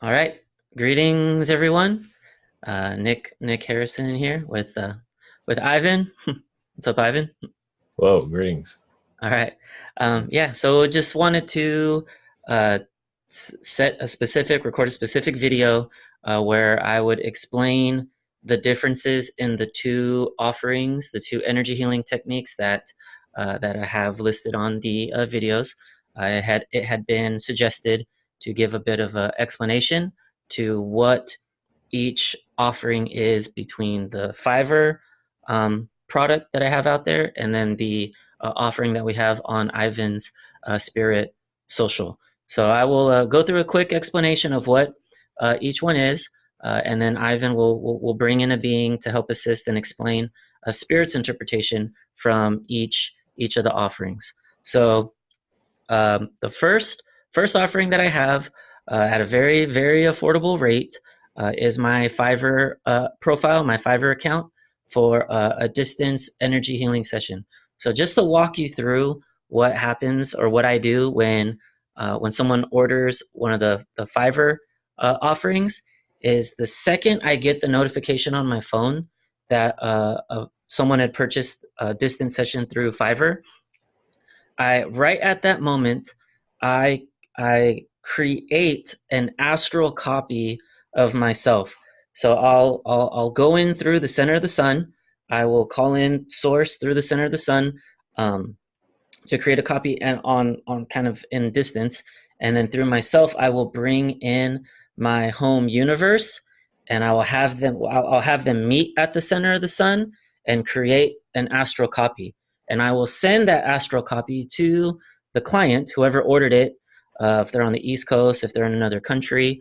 All right. Greetings, everyone. Nick Harrison here with Ivan. What's up, Ivan? Whoa, greetings. All right. Yeah. So just wanted to uh, record a specific video where I would explain the differences in the two offerings, the two energy healing techniques that I have listed on the videos. It had been suggested to give a bit of an explanation to what each offering is between the Fiverr product that I have out there and then the offering that we have on Ivan's Spirit Social. So I will go through a quick explanation of what each one is, and then Ivan will bring in a being to help assist and explain a spirit's interpretation from each of the offerings. So the first offering that I have at a very affordable rate is my Fiverr profile, my Fiverr account for a distance energy healing session. So just to walk you through what happens or what I do when someone orders one of the Fiverr offerings is the second I get the notification on my phone that someone had purchased a distance session through Fiverr. I right at that moment, I I create an astral copy of myself. So I'll go in through the center of the sun. I will call in source through the center of the sun um, to create a copy and on kind of in distance, and then through myself I will bring in my home universe, and I'll have them meet at the center of the sun and create an astral copy, and I will send that astral copy to the client, whoever ordered it, if they're on the East Coast, if they're in another country,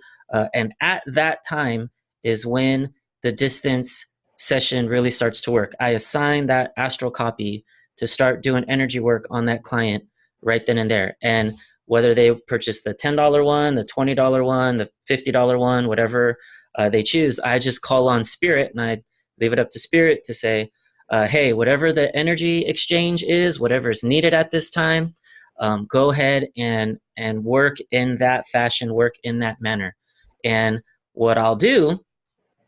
and at that time is when the distance session really starts to work. I assign that astral copy to start doing energy work on that client right then and there. And whether they purchase the $10 one, the $20 one, the $50 one, whatever they choose, I just call on spirit and I leave it up to spirit to say, hey, whatever the energy exchange is, whatever is needed at this time, go ahead and work in that fashion, work in that manner. And what I'll do,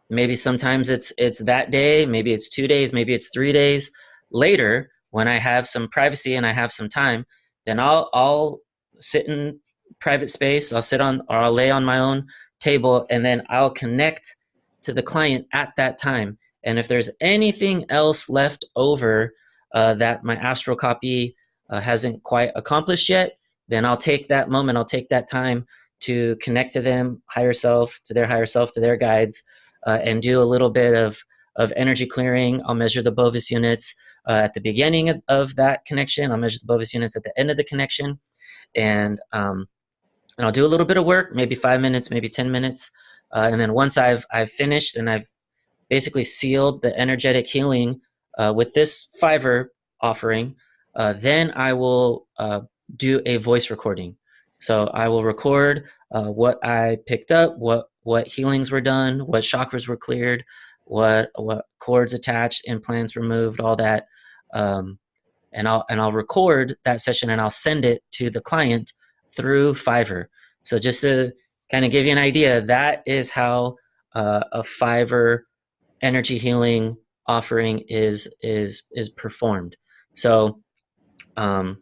maybe sometimes it's that day, maybe it's 2 days, maybe it's 3 days later when I have some privacy and I have some time, then I'll sit in private space, I'll sit on or I'll lay on my own table, and then I'll connect to the client at that time. And if there's anything else left over that my astral copy hasn't quite accomplished yet, then I'll take that moment, I'll take that time to connect to them, higher self, to their higher self, to their guides, and do a little bit of energy clearing. I'll measure the Bovis units at the beginning of that connection. I'll measure the Bovis units at the end of the connection. And I'll do a little bit of work, maybe 5 minutes, maybe 10 minutes. And then once I've finished and I've basically sealed the energetic healing with this Fiverr offering, then I will do a voice recording. So I will record what I picked up, what healings were done, what chakras were cleared, what cords attached, implants removed, all that, um, and I'll record that session and I'll send it to the client through Fiverr. So just to kind of give you an idea, that is how a Fiverr energy healing offering is performed. So um,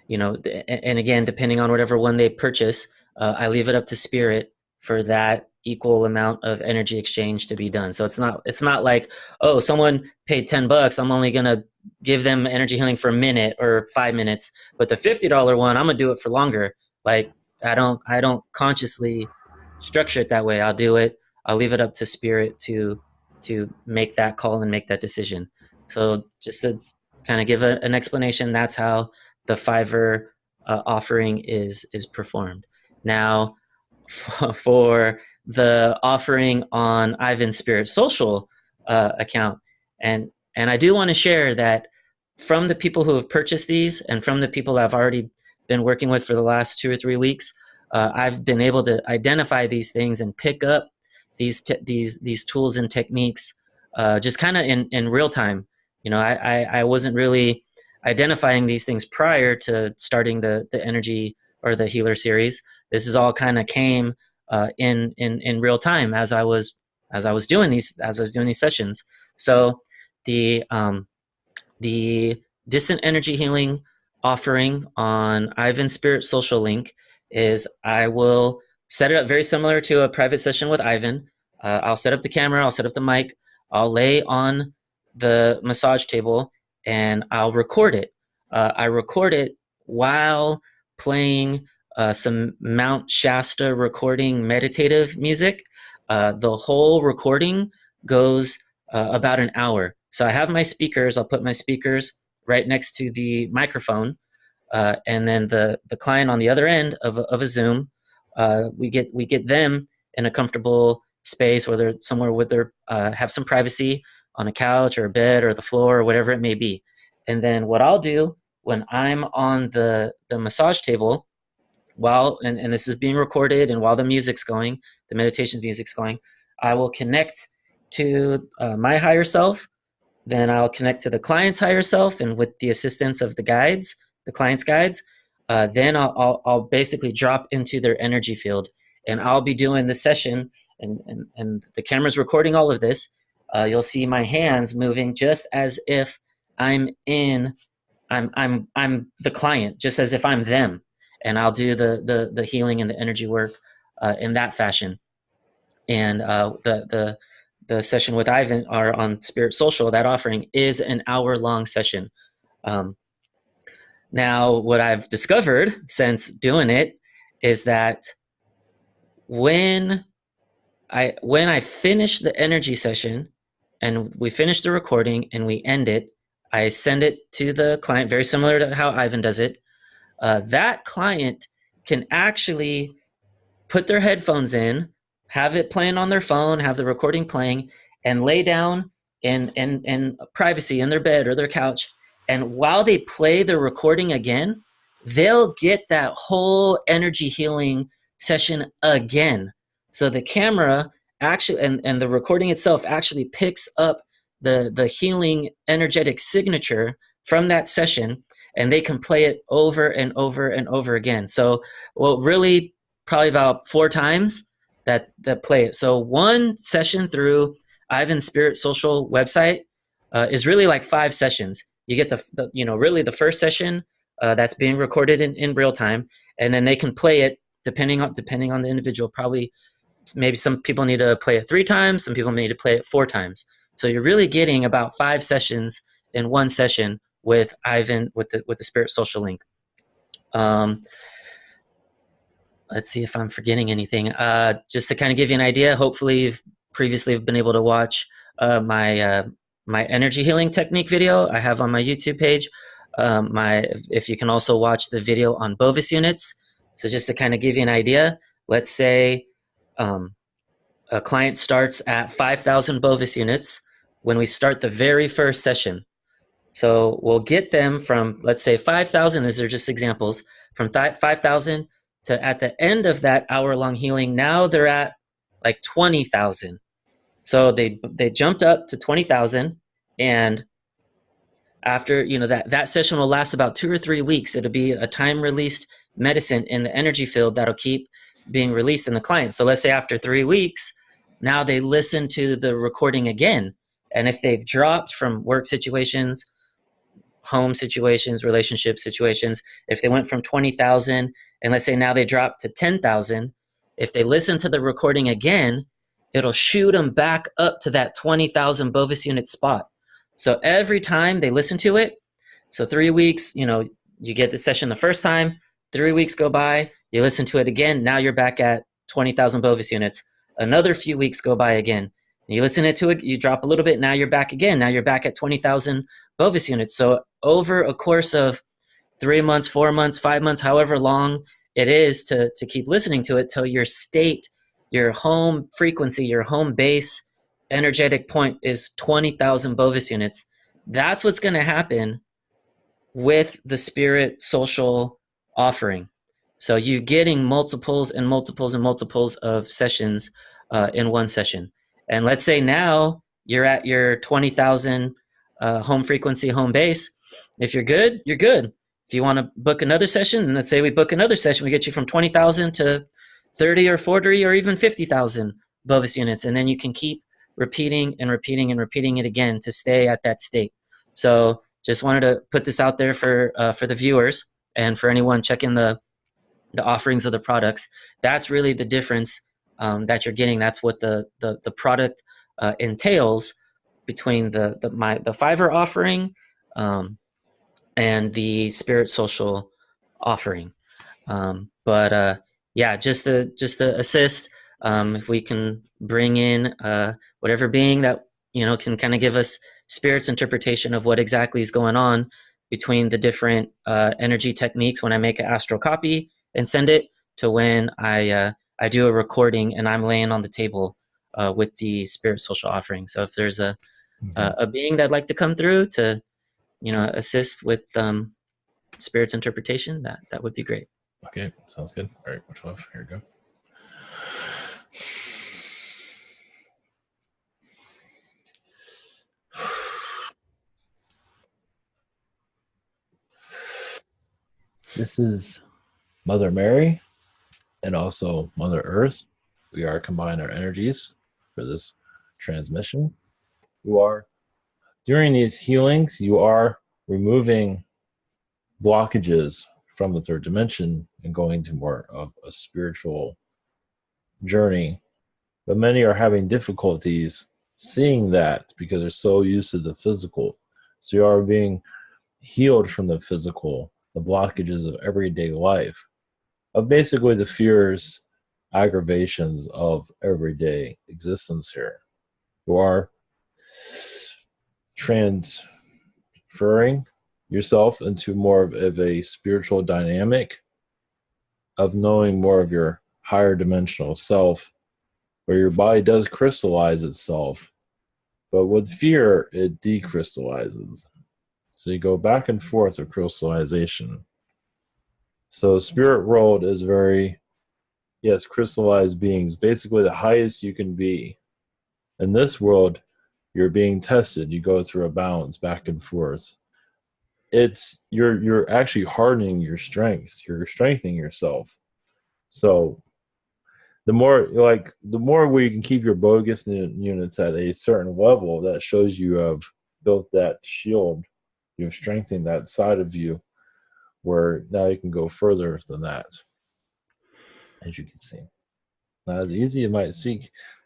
and again, depending on whatever one they purchase, I leave it up to spirit for that equal amount of energy exchange to be done. So it's not like, oh, someone paid $10, I'm only gonna give them energy healing for a minute or 5 minutes, but the $50 one, I'm gonna do it for longer. Like I don't consciously structure it that way. I'll leave it up to spirit to make that call and make that decision. So just to kind of give an explanation, that's how the Fiverr offering is performed. Now, for the offering on Ivan's Spirit Social account, and I do want to share that from the people who have purchased these and from the people I've already been working with for the last 2 or 3 weeks, I've been able to identify these things and pick up these tools and techniques just kind of in real time. I wasn't really identifying these things prior to starting the energy or the healer series. This is all kind of came in real time as I was doing these sessions. So the the distant energy healing offering on Ivan Spirit Social Link is I will set it up very similar to a private session with Ivan. I'll set up the camera, I'll set up the mic, I'll lay on the massage table, and I'll record it. I record it while playing some Mount Shasta recording meditative music. The whole recording goes about an hour. So I have my speakers. I'll put my speakers right next to the microphone, and then the client on the other end of a Zoom, we get them in a comfortable space where they're somewhere where they have some privacy on a couch or a bed or the floor or whatever it may be. And then what I'll do when I'm on the massage table, and this is being recorded, and while the music's going, the meditation music's going, I will connect to my higher self. Then I'll connect to the client's higher self, and with the assistance of the client's guides, then I'll basically drop into their energy field, and I'll be doing the session, and the camera's recording all of this. You'll see my hands moving just as if I'm the client, just as if I'm them, and I'll do the healing and the energy work in that fashion. And the session with Ivan are on Spirit Social. That offering is an hour-long session. Now, what I've discovered since doing it is that when I finish the energy session and we finish the recording and we end it, I send it to the client, very similar to how Ivan does it. That client can actually put their headphones in, have it playing on their phone, have the recording playing, and lay down in privacy in their bed or their couch. And while they play the recording again, they'll get that whole energy healing session again. So the camera actually and the recording itself actually picks up the healing energetic signature from that session, and they can play it over and over and over again. So, well, really, probably about 4 times that play it. So one session through Ivan's Spirit Social website is really like 5 sessions. You get really the first session that's being recorded in real time, and then they can play it depending on the individual. Probably maybe some people need to play it 3 times, some people need to play it 4 times. So you're really getting about 5 sessions in one session with Ivan with the Spirit Social link. Let's see if I'm forgetting anything. Just to kind of give you an idea, hopefully you've previously been able to watch my energy healing technique video I have on my YouTube page. If you can also watch the video on Bovis units. So just to kind of give you an idea, let's say a client starts at 5,000 Bovis units when we start the very first session. So we'll get them from, let's say 5,000, these are just examples, from 5,000 to at the end of that hour-long healing, now they're at like 20,000. So they jumped up to 20,000, and after, that session will last about 2 or 3 weeks. It'll be a time-released medicine in the energy field that'll keep being released in the client. So let's say after 3 weeks, now they listen to the recording again. And if they've dropped from work situations, home situations, relationship situations, if they went from 20,000 and let's say now they dropped to 10,000, if they listen to the recording again, it'll shoot them back up to that 20,000 Bovis unit spot. So every time they listen to it, so 3 weeks, you get the session the first time, 3 weeks go by, you listen to it again, now you're back at 20,000 Bovis units. Another few weeks go by again. You listen to it, you drop a little bit, now you're back again. Now you're back at 20,000 Bovis units. So over a course of 3 months, 4 months, 5 months, however long it is to keep listening to it till your state, your home frequency, your home base energetic point is 20,000 Bovis units. That's what's going to happen with the Spirit Social offering. So you're getting multiples and multiples and multiples of sessions in one session. And let's say now you're at your 20,000 home frequency, home base. If you're good, you're good. If you want to book another session, and let's say we book another session, we get you from 20,000 to 30 or 40 or even 50,000 Bovis units. And then you can keep repeating and repeating and repeating it again to stay at that state. So just wanted to put this out there for the viewers and for anyone checking the offerings of the products. That's really the difference that you're getting. That's what the product entails between the Fiverr offering and the Spirit Social offering. But yeah, just to assist, if we can bring in whatever being that can kind of give us spirit's interpretation of what exactly is going on between the different energy techniques when I make an astral copy and send it to when I do a recording and I'm laying on the table with the spirit social offering. So if there's a being that'd like to come through to assist with spirit's interpretation, that would be great. Okay, sounds good. All right, which one? Here we go. This is Mother Mary and also Mother Earth. We are combining our energies for this transmission. During these healings, you are removing blockages from the third dimension and going to more of a spiritual journey. But many are having difficulties seeing that because they're so used to the physical. So you are being healed from the physical, the blockages of everyday life, of basically the fears, aggravations of everyday existence here. You are transferring yourself into more of a spiritual dynamic of knowing more of your higher dimensional self, where your body does crystallize itself, but with fear, it decrystallizes. So you go back and forth with crystallization. So spirit world is very, yes, crystallized beings, basically the highest you can be. In this world, you're being tested. You go through a balance back and forth. You're actually hardening your strengths. You're strengthening yourself. So the more we can keep your bogus units at a certain level, that shows you have built that shield. You've strengthened that side of you, where now you can go further than that, as you can see. Not as easy as it might seem,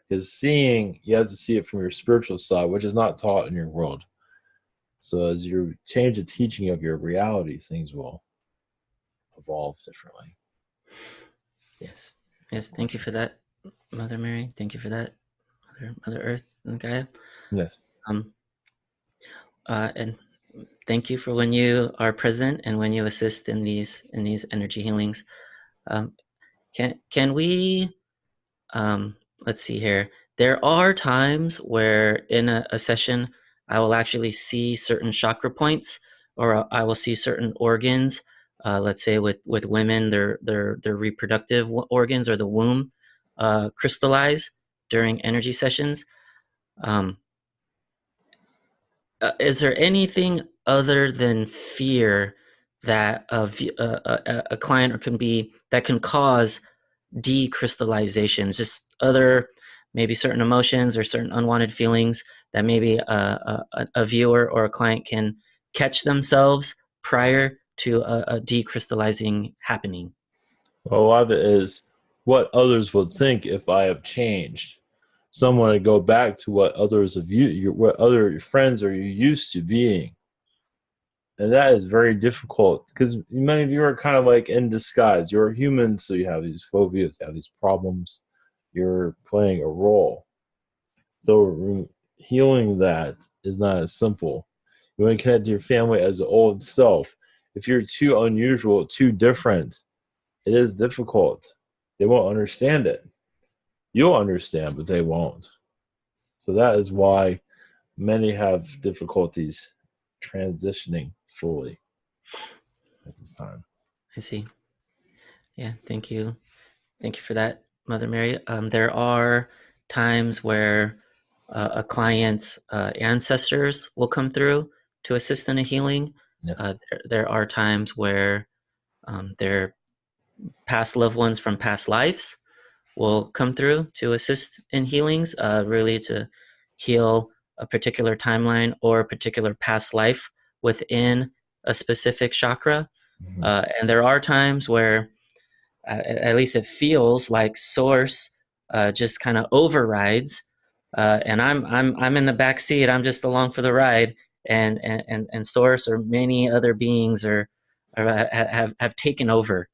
because seeing, you have to see it from your spiritual side, which is not taught in your world. So as you change the teaching of your reality, things will evolve differently. Yes. Yes. Thank you for that, Mother Mary. Thank you for that, Mother Earth and Gaia. Yes. Um, and thank you for when you are present and when you assist in these energy healings. Um, can we? Let's see here. There are times where in a session I will actually see certain chakra points, or I will see certain organs. Let's say with women, their reproductive organs or the womb crystallize during energy sessions. Um, is there anything other than fear that a client or can be that can cause decrystallizations, just other maybe certain emotions or certain unwanted feelings that maybe a viewer or a client can catch themselves prior to a decrystallizing happening? Well, a lot of it is what others would think if I have changed. Someone to go back to what others of what other friends are you used to being. And that is very difficult because many of you are kind of like in disguise. You're human, so you have these phobias, you have these problems. You're playing a role. So healing that is not as simple. You want to connect to your family as the old self. If you're too unusual, too different, it is difficult. They won't understand it. You'll understand, but they won't. So that is why many have difficulties transitioning fully at this time. I see. Yeah, thank you. Thank you for that, Mother Mary. There are times where a client's ancestors will come through to assist in a healing. Yes. There are times where their past loved ones from past lives will come through to assist in healings, really to heal a particular timeline or a particular past life within a specific chakra. Mhm. And there are times where, at least it feels like source just kind of overrides, and I'm in the back seat. I'm just along for the ride, and source or many other beings have taken over,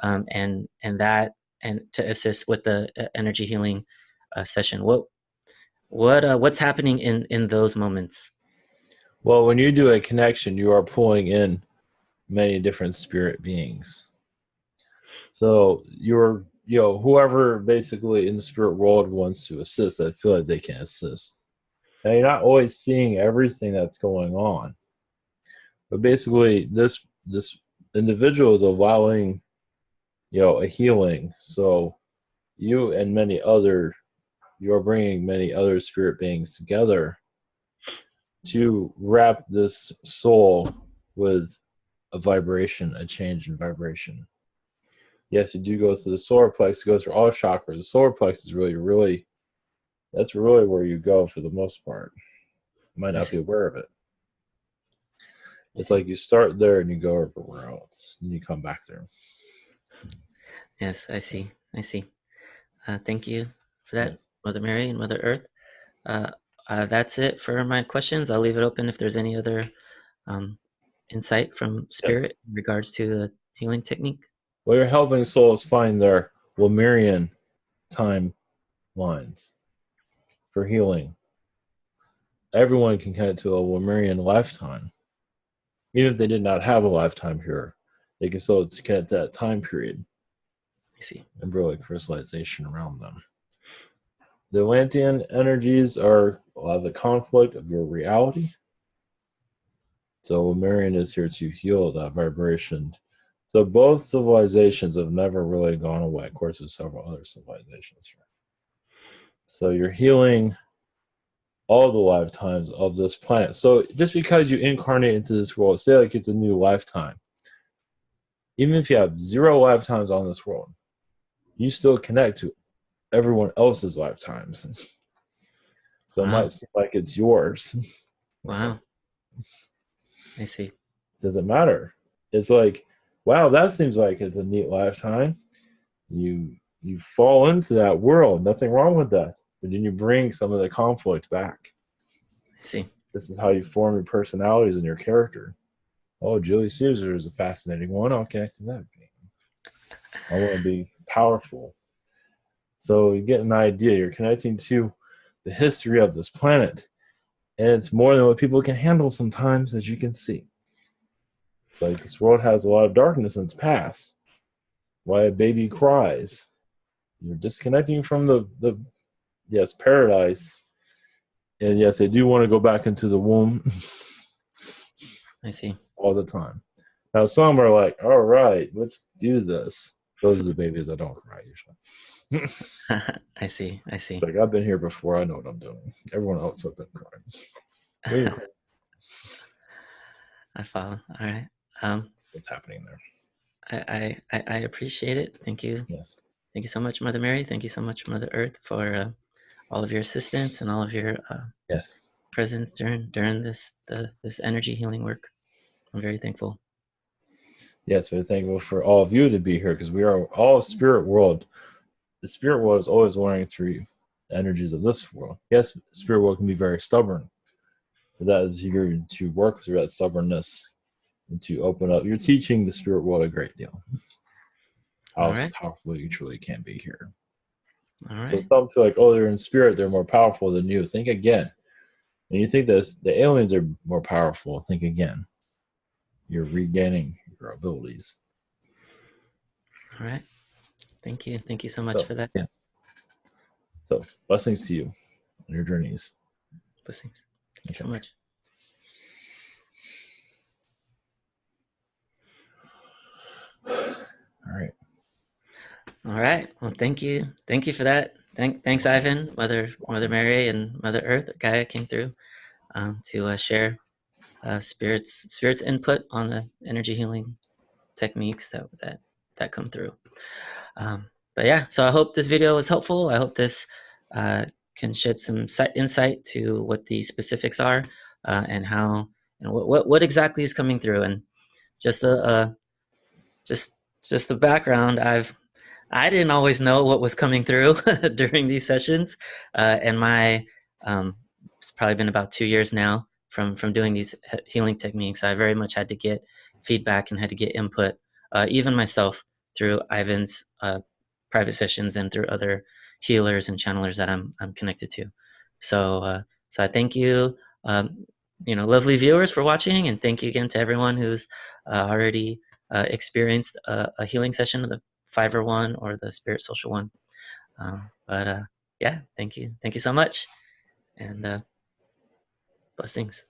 and that and to assist with the energy healing session. What's happening in those moments? Well, when you do a connection, you are pulling in many different spirit beings. So you're, whoever basically in the spirit world wants to assist, I feel like they can assist. Now you're not always seeing everything that's going on, but basically this individual is allowing, a healing. So you and you're bringing many other spirit beings together to wrap this soul with a vibration, a change in vibration. Yes, you do go through the solar plex, it goes through all chakras. The solar plex is really, that's really where you go for the most part. You might I not see. be aware of it. I It's see. like you start there and you go everywhere else, and you come back there. Yes, I see. I see. Thank you for that, Yes, Mother Mary and Mother Earth. Uh, that's it for my questions. I'll leave it open if there's any other um, insight from yes. Spirit in regards to the healing technique. Well, you're helping souls find their Lemurian timelines for healing. Everyone can connect to a Lemurian lifetime. Even if they did not have a lifetime here, they can still connect to that time period I see. and bring like crystallization around them. The Atlantean energies are a lot of the conflict of your reality. So Lemurian is here to heal that vibration. So both civilizations have never really gone away. Of course, there's several other civilizations here. So you're healing all the lifetimes of this planet. So just because you incarnate into this world, say like it's a new lifetime, even if you have 0 lifetimes on this world, you still connect to everyone else's lifetimes. So it Wow. might seem like it's yours. Wow. I see. Doesn't matter. It's like, wow, that seems like it's a neat lifetime. You fall into that world. Nothing wrong with that. But then you bring some of the conflict back. I see. This is how you form your personalities and your character. Oh, Julius Caesar is a fascinating one. I'll connect to that. I want to be powerful. So you get an idea. You're connecting to the history of this planet. And it's more than what people can handle sometimes, as you can see. It's like this world has a lot of darkness in its past. Why a baby cries. You're disconnecting from the yes, paradise. And yes, they do want to go back into the womb I see. all the time. Now some are like, all right, let's do this. Those are the babies that don't cry usually. It's I see. I see. like I've been here before, I know what I'm doing. Everyone else doesn't cry. We cry. I follow. All right. What's happening there? I appreciate it. Thank you. Yes. Thank you so much, Mother Mary. Thank you so much, Mother Earth, for all of your assistance and all of your Yes. presence during this energy healing work. I'm very thankful. Yes, we're thankful for all of you to be here because we are all spirit world. The spirit world is always learning through the energies of this world. Yes, spirit world can be very stubborn, but that is here to work through that stubbornness and to open up. You're teaching the spirit world a great deal. All How right. powerful you truly can be here. All So right. some feel like, oh, they're in spirit, they're more powerful than you. Think again. And you think that the aliens are more powerful, think again. You're regaining your abilities. All right. Thank you. Thank you so much So for that. yes. So blessings to you on your journeys. Blessings. Thank you Okay. so much. All right. All right. Well, thank you. Thank you for that. Thanks, Ivan, Mother Mary, and Mother Earth. Gaia came through to share spirits input on the energy healing techniques that come through. Um, but yeah, so I hope this video was helpful. I hope this uh, can shed some insight to what the specifics are, and how and what exactly is coming through. And just the just just the background, I didn't always know what was coming through during these sessions, and my it's probably been about 2 years now from doing these healing techniques. I very much had to get feedback and had to get input, even myself, through Ivan's private sessions and through other healers and channelers that I'm connected to. So I thank you, lovely viewers, for watching, and thank you again to everyone who's already experienced a healing session of the Fiverr one or the Spirit Social one. But yeah, thank you so much, and blessings.